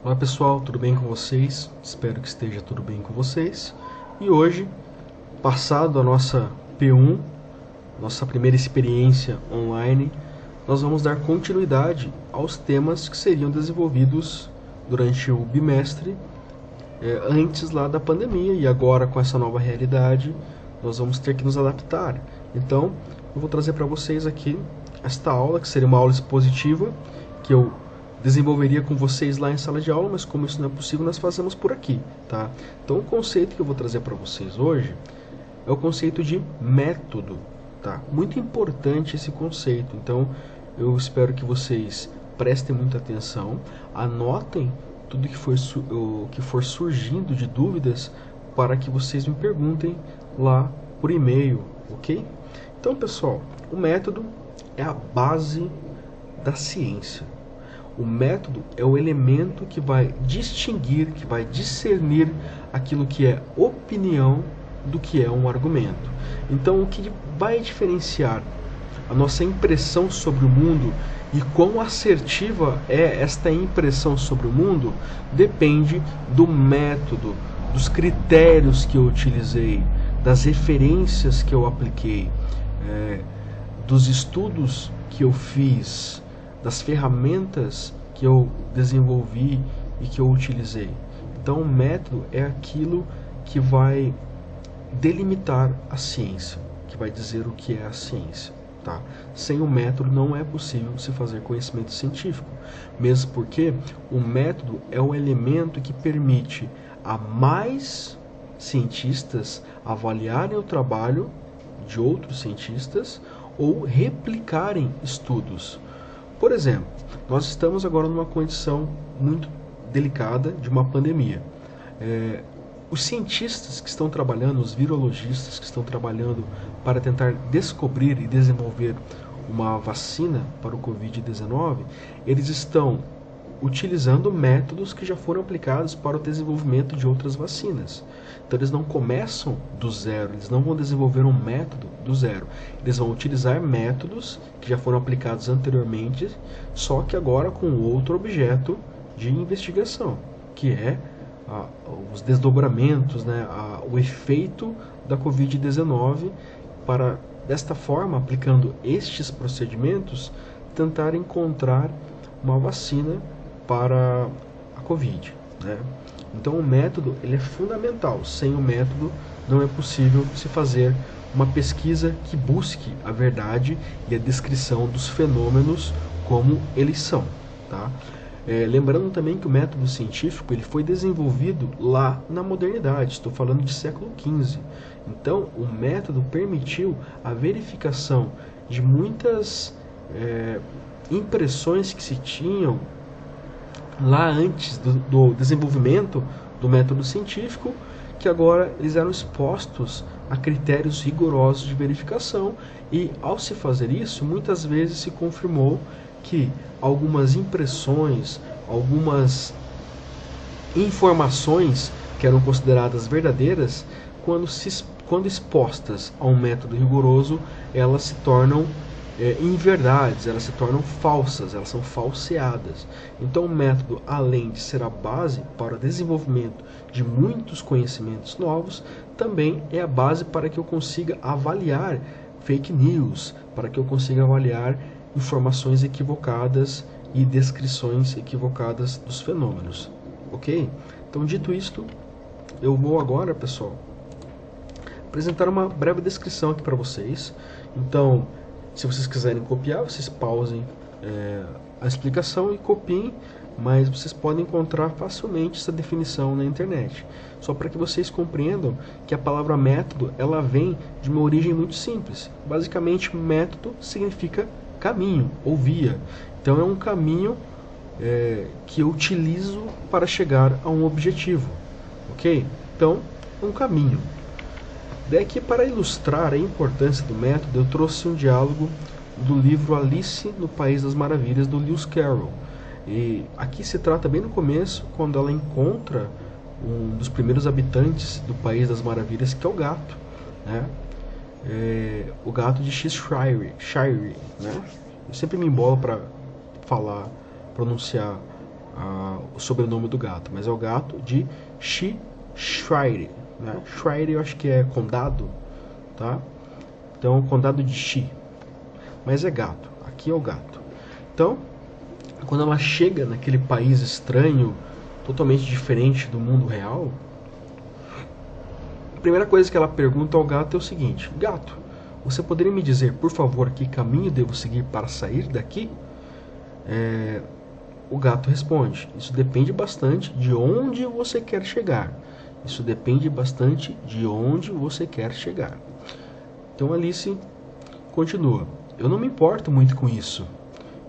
Olá pessoal, tudo bem com vocês? Espero que esteja tudo bem com vocês. E hoje, passado a nossa P1, nossa primeira experiência online, nós vamos dar continuidade aos temas que seriam desenvolvidos durante o bimestre, antes lá da pandemia, e agora com essa nova realidade nós vamos ter que nos adaptar. Então, eu vou trazer para vocês aqui esta aula, que seria uma aula expositiva, que eu desenvolveria com vocês lá em sala de aula, mas como isso não é possível, nós fazemos por aqui, tá? Então, o conceito que eu vou trazer para vocês hoje é o conceito de método, tá? Muito importante esse conceito, então eu espero que vocês prestem muita atenção, anotem tudo que for surgindo de dúvidas para que vocês me perguntem lá por e-mail, ok? Então, pessoal, o método é a base da ciência. O método é o elemento que vai distinguir, que vai discernir aquilo que é opinião do que é um argumento. Então, o que vai diferenciar a nossa impressão sobre o mundo e quão assertiva é esta impressão sobre o mundo depende do método, dos critérios que eu utilizei, das referências que eu apliquei, dos estudos que eu fiz, das ferramentas que eu desenvolvi e que eu utilizei. Então, o método é aquilo que vai delimitar a ciência, que vai dizer o que é a ciência. Tá? Sem o método não é possível se fazer conhecimento científico, mesmo porque o método é o elemento que permite a mais cientistas avaliarem o trabalho de outros cientistas ou replicarem estudos. Por exemplo, nós estamos agora numa condição muito delicada de uma pandemia. Os cientistas que estão trabalhando, os virologistas que estão trabalhando para tentar descobrir e desenvolver uma vacina para o Covid-19, eles estão utilizando métodos que já foram aplicados para o desenvolvimento de outras vacinas. Então eles não começam do zero, eles não vão desenvolver um método do zero. Eles vão utilizar métodos que já foram aplicados anteriormente, só que agora com outro objeto de investigação, que é os desdobramentos, né, o efeito da Covid-19, para, desta forma, aplicando estes procedimentos, tentar encontrar uma vacina para a Covid. Né? Então o método ele é fundamental. Sem o método não é possível se fazer uma pesquisa que busque a verdade e a descrição dos fenômenos como eles são. Tá? Lembrando também que o método científico ele foi desenvolvido lá na modernidade, estou falando de século XV. Então, o método permitiu a verificação de muitas impressões que se tinham lá antes do desenvolvimento do método científico, que agora eles eram expostos a critérios rigorosos de verificação, e ao se fazer isso, muitas vezes se confirmou que algumas impressões, algumas informações que eram consideradas verdadeiras, quando expostas a um método rigoroso, elas se tornam inverdades, elas se tornam falsas, elas são falseadas. Então o método, além de ser a base para o desenvolvimento de muitos conhecimentos novos, também é a base para que eu consiga avaliar fake news, para que eu consiga avaliar informações equivocadas e descrições equivocadas dos fenômenos, ok? Então, dito isto, eu vou agora, pessoal, apresentar uma breve descrição aqui para vocês. Então, se vocês quiserem copiar, vocês pausem a explicação e copiem, mas vocês podem encontrar facilmente essa definição na internet. Só para que vocês compreendam que a palavra método ela vem de uma origem muito simples. Basicamente, método significa caminho ou via. Então é um caminho que eu utilizo para chegar a um objetivo, ok? Então é um caminho. Daí que, para ilustrar a importância do método, eu trouxe um diálogo do livro Alice no País das Maravilhas, do Lewis Carroll. E aqui se trata bem no começo, quando ela encontra um dos primeiros habitantes do País das Maravilhas, que é o gato, né? O gato de Cheshire, né? Eu sempre me embolo para pronunciar sobrenome do gato, mas é o gato de Shire, né? Shire eu acho que é condado, tá? Então, condado de Shi, mas é gato, aqui é o gato. Então, quando ela chega naquele país estranho, totalmente diferente do mundo real, a primeira coisa que ela pergunta ao gato é o seguinte: gato, você poderia me dizer, por favor, que caminho devo seguir para sair daqui? O gato responde: isso depende bastante de onde você quer chegar. Isso depende bastante de onde você quer chegar. Então Alice continua: eu não me importo muito com isso.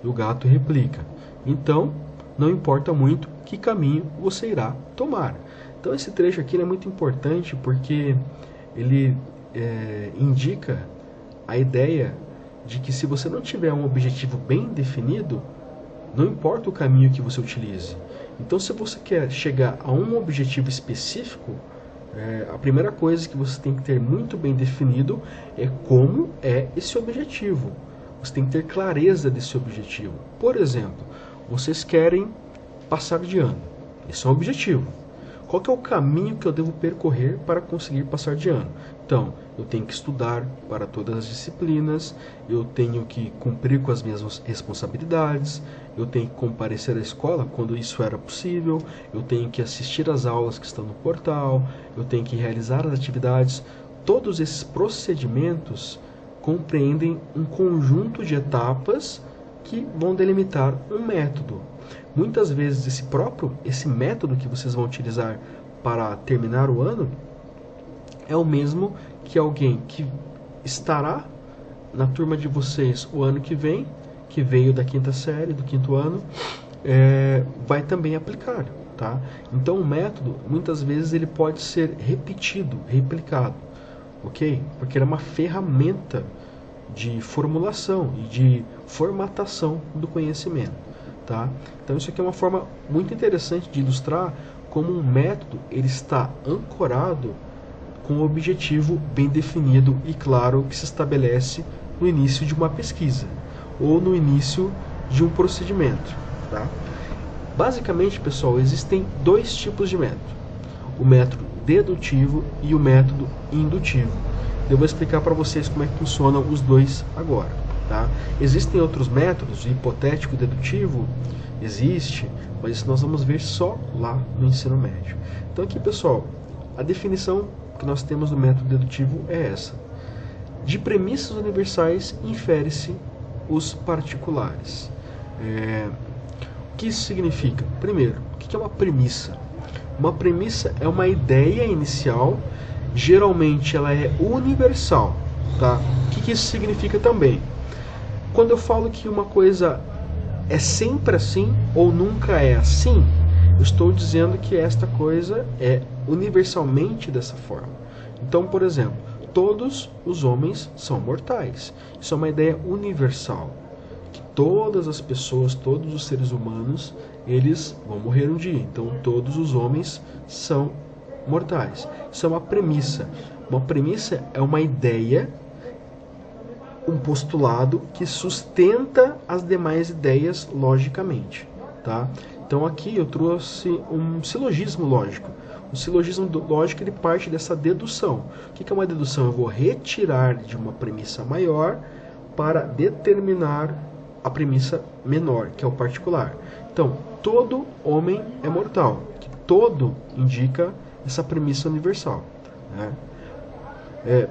E o gato replica: então, não importa muito que caminho você irá tomar. Então esse trecho aqui é muito importante porque ele indica a ideia de que se você não tiver um objetivo bem definido, não importa o caminho que você utilize. Então, se você quer chegar a um objetivo específico, a primeira coisa que você tem que ter muito bem definido é como é esse objetivo. Você tem que ter clareza desse objetivo. Por exemplo, vocês querem passar de ano. Esse é um objetivo. Qual que é o caminho que eu devo percorrer para conseguir passar de ano? Então, eu tenho que estudar para todas as disciplinas, eu tenho que cumprir com as minhas responsabilidades, eu tenho que comparecer à escola quando isso era possível, eu tenho que assistir às aulas que estão no portal, eu tenho que realizar as atividades. Todos esses procedimentos compreendem um conjunto de etapas que vão delimitar um método. Muitas vezes esse método que vocês vão utilizar para terminar o ano é o mesmo que alguém que estará na turma de vocês o ano que vem, que veio da quinta série, do quinto ano, vai também aplicar, tá? Então o método, muitas vezes, ele pode ser repetido, replicado, ok? Porque ele é uma ferramenta de formulação e de formatação do conhecimento, tá? Então isso aqui é uma forma muito interessante de ilustrar como um método ele está ancorado com um objetivo bem definido e claro que se estabelece no início de uma pesquisa ou no início de um procedimento, tá? Basicamente, pessoal, existem dois tipos de método: o método dedutivo e o método indutivo. Eu vou explicar para vocês como é que funcionam os dois agora, tá? Existem outros métodos, o hipotético e dedutivo existe, mas isso nós vamos ver só lá no ensino médio. Então aqui, pessoal, a definição que nós temos do método dedutivo é essa: de premissas universais infere-se os particulares. O que isso significa? Primeiro, o que é uma premissa? Uma premissa é uma ideia inicial, geralmente ela é universal, tá? O que isso significa também? Quando eu falo que uma coisa é sempre assim ou nunca é assim, eu estou dizendo que esta coisa é universalmente dessa forma. Então, por exemplo, todos os homens são mortais. Isso é uma ideia universal, que todas as pessoas, todos os seres humanos, eles vão morrer um dia. Então, todos os homens são mortais. Isso é uma premissa. Uma premissa é uma ideia, um postulado que sustenta as demais ideias logicamente, tá? Então aqui eu trouxe um silogismo lógico. O silogismo lógico ele parte dessa dedução. O que é uma dedução? Eu vou retirar de uma premissa maior para determinar a premissa menor, que é o particular. Então, todo homem é mortal. Que todo indica essa premissa universal, né?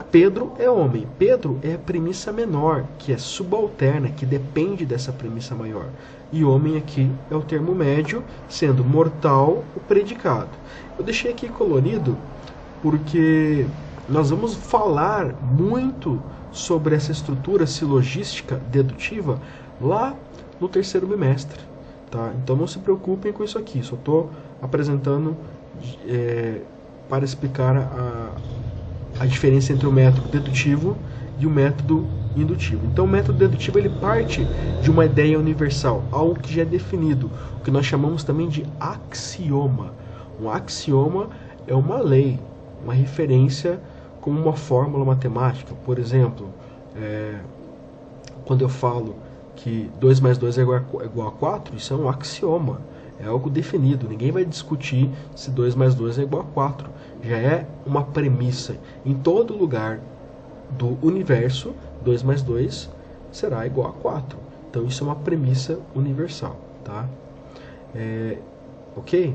Pedro é homem. Pedro é a premissa menor, que é subalterna, que depende dessa premissa maior. E homem aqui é o termo médio, sendo mortal o predicado. Eu deixei aqui colorido porque nós vamos falar muito sobre essa estrutura silogística dedutiva lá no terceiro bimestre, tá? Então não se preocupem com isso aqui, só estou apresentando para explicar a diferença entre o método dedutivo e o método indutivo. Então o método dedutivo ele parte de uma ideia universal, algo que já é definido, o que nós chamamos também de axioma. Um axioma é uma lei, uma referência como uma fórmula matemática. Por exemplo, quando eu falo que 2 mais 2 é igual a 4, isso é um axioma, é algo definido, ninguém vai discutir se 2 mais 2 é igual a 4. Já é uma premissa. Em todo lugar do universo, 2 mais 2 será igual a 4. Então isso é uma premissa universal, tá? Ok?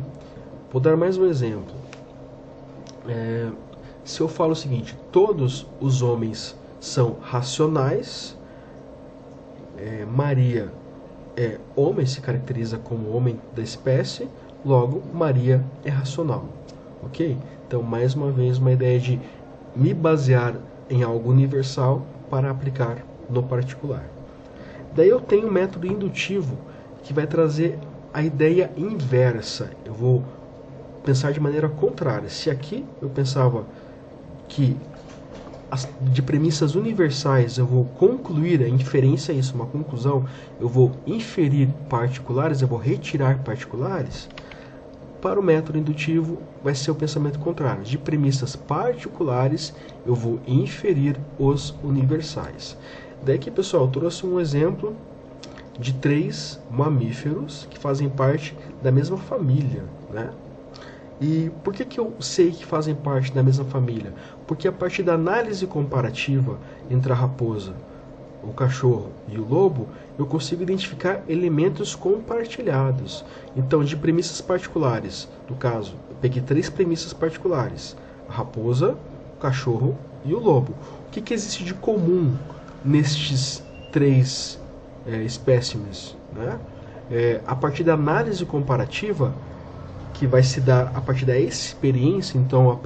Vou dar mais um exemplo. Se eu falo o seguinte: todos os homens são racionais, Maria é homem, se caracteriza como homem da espécie, logo Maria é racional, ok? Então, mais uma vez, uma ideia de me basear em algo universal para aplicar no particular. Daí eu tenho o método indutivo, que vai trazer a ideia inversa. Eu vou pensar de maneira contrária. Se aqui eu pensava que de premissas universais eu vou concluir, a inferência é isso, uma conclusão, eu vou inferir particulares, eu vou retirar particulares, para o método indutivo vai ser o pensamento contrário. De premissas particulares eu vou inferir os universais. Daí aqui, pessoal, eu trouxe um exemplo de 3 mamíferos que fazem parte da mesma família, né? E por que eu sei que fazem parte da mesma família? Porque a partir da análise comparativa entre a raposa, o cachorro e o lobo, eu consigo identificar elementos compartilhados. Então, de premissas particulares, no caso, eu peguei 3 premissas particulares: a raposa, o cachorro e o lobo. O que existe de comum nestes 3 espécimes, né? A partir da análise comparativa, que vai se dar a partir da experiência, então as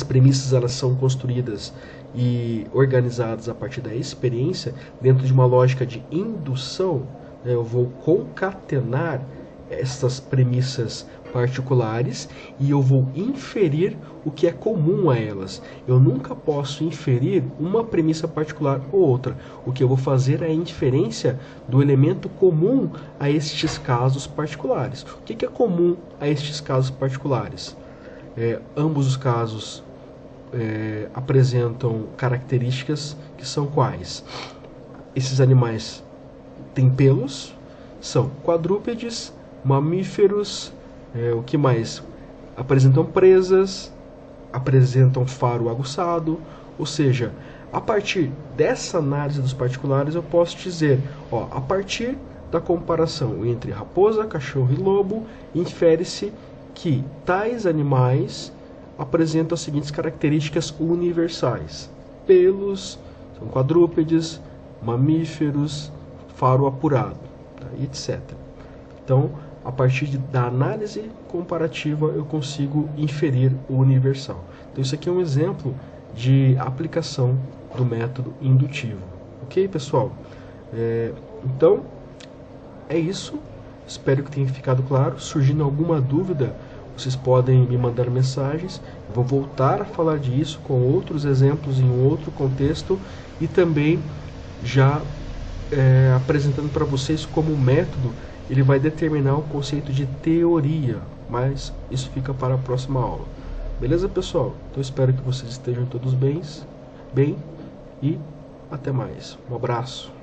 premissas elas são construídas e organizadas a partir da experiência, dentro de uma lógica de indução, né? Eu vou concatenar essas premissas particulares e eu vou inferir o que é comum a elas. Eu nunca posso inferir uma premissa particular ou outra. O que eu vou fazer é a inferência do elemento comum a estes casos particulares. O que é comum a estes casos particulares? Ambos os casos apresentam características que são quais? Esses animais têm pelos, são quadrúpedes, mamíferos, o que mais? Apresentam presas, apresentam faro aguçado, ou seja, a partir dessa análise dos particulares eu posso dizer, a partir da comparação entre raposa, cachorro e lobo, infere-se que tais animais apresentam as seguintes características universais: pelos, são quadrúpedes, mamíferos, faro apurado, tá? Etc. Então, a partir da análise comparativa eu consigo inferir o universal. Então isso aqui é um exemplo de aplicação do método indutivo. Ok, pessoal? Então, é isso. Espero que tenha ficado claro. Surgindo alguma dúvida, vocês podem me mandar mensagens. Eu vou voltar a falar disso com outros exemplos em um outro contexto e também já apresentando para vocês como o método ele vai determinar o conceito de teoria, mas isso fica para a próxima aula. Beleza, pessoal? Então espero que vocês estejam todos bem e até mais. Um abraço.